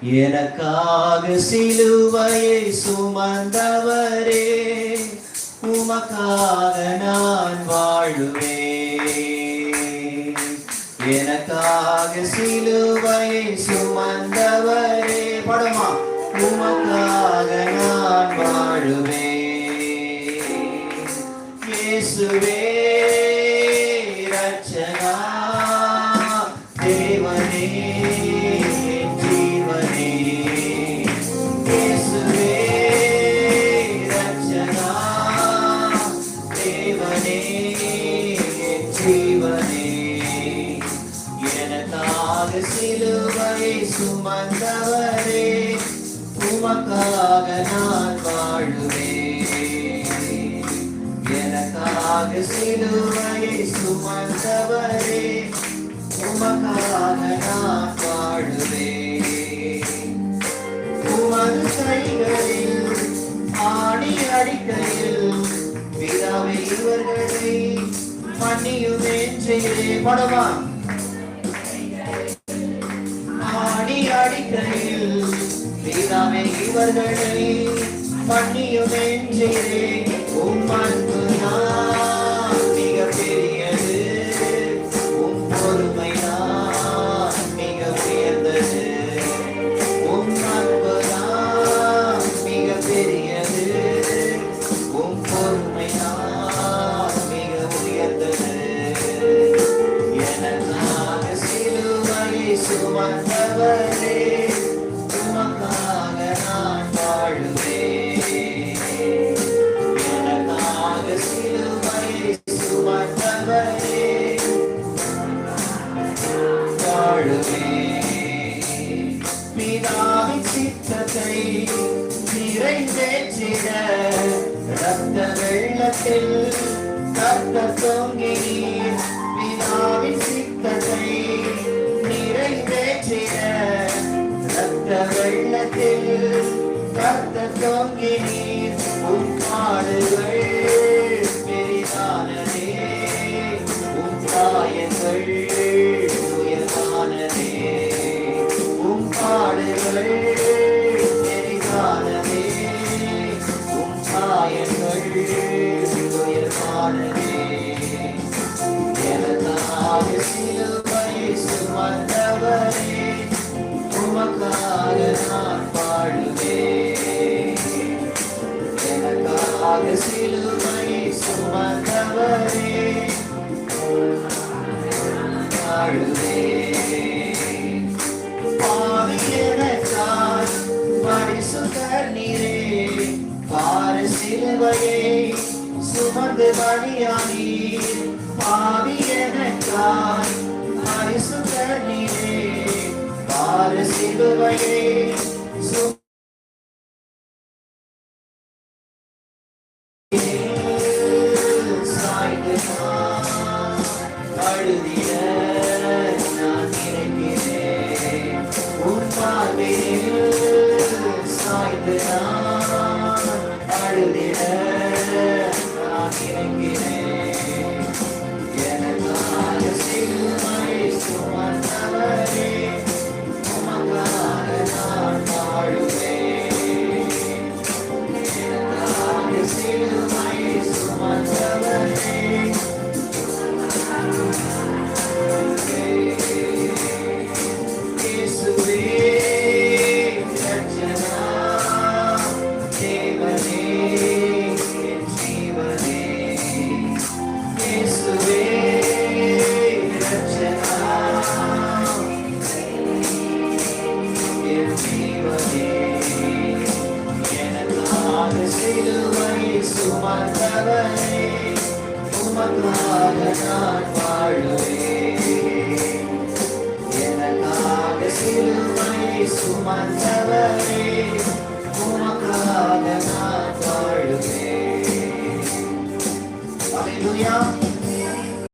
எனக்காக சிலுவையை சுமந்தவரே, உமக்காக நான் வாழுவேன். எனக்காக சிலுவையை சுமந்தவரே, படமா, உமக்காக நான் வாழுவேன். இயேசுவே ரட்சகா, தேவனே ஜீவனே. இயேசுவே ரட்சகா, தேவனே ஜீவனே. எனக்காக சிலுவையை சுமந்தவரே, உமக்காக நான் வாழுவேன். எனக்காக சிலுவையை சுமந்தவரே, உமக்காக நான் வாழுவேன். உமது கைகளில் ஆணி அடிக்கையில் பிதாவை இவர்களை மன்னியுமே செய்தே. படமா, ஆணி அடிக்கையில் பிதாவை இவர்களை மன்னியுமே செய்தே. உம் அன்பு நான் மிக பெரியது, உம் பொறுமை நான் மிக உயர்ந்தது. உம் அன்பு நான் மிக பெரியது, உம் பொறுமை நான் மிக உயர்ந்தது. எனக்காக சிலுவையை சுமந்தவரே, உமக்காக நான் வாழுவேன். எனக்காக சிலுவையை சுமந்தவரே, வாழுவேன். பிதாவின் சித்தத்தை நிறைவேற்றிட ரத்த வெள்ளத்தில் கர்த்தர் தொங்கினீர். பிதாவின் சித்தத்தை நிறைவேற்றிட ரத்த வெள்ளத்தில் கர்த்தர் தொங்கினீர். உம் பாடுகள் பெரிதானதே, உம் காயங்கள் உயர்வானதே. உம் பாடுகள் பெரிதானதே, உம் காயங்கள் உயர்வானதே. எனக்காக சிலுவையை சுமந்தவரே, உமக்காக நான் வாழுவேன். எனக்காக சிலுவையை சுமந்தவரே, வாழுவேன். பாவி எனக்காய் பரிசுத்தர் நீரே, பார சிலுவையை சுமந்து பலியானீர். பாவி எனக்காய் பரிசுத்தர் நீரே, பார சிலுவையை சாய்ந்து அழுதிட நான் இருக்கிறேன். உன் பார்வையில் சாய்ந்து அழுதிட நான் இருக்கிறேன். எனக்காக சிலுவையை சுமந்தவரே, உமக்காக நான் வாழுவேன். எனக்காக சிலுவையை சுமந்தவரே, இயேசுவே ரட்சகா, தேவனே ஜீவனே. இயேசுவே ரட்சகா, ஜீவனே. எனக்காக சிலுவையை சுமந்தவரே, உமக்காக நான் வாழுவேன். எனக்காக சிலுவையை சுமந்தவரே,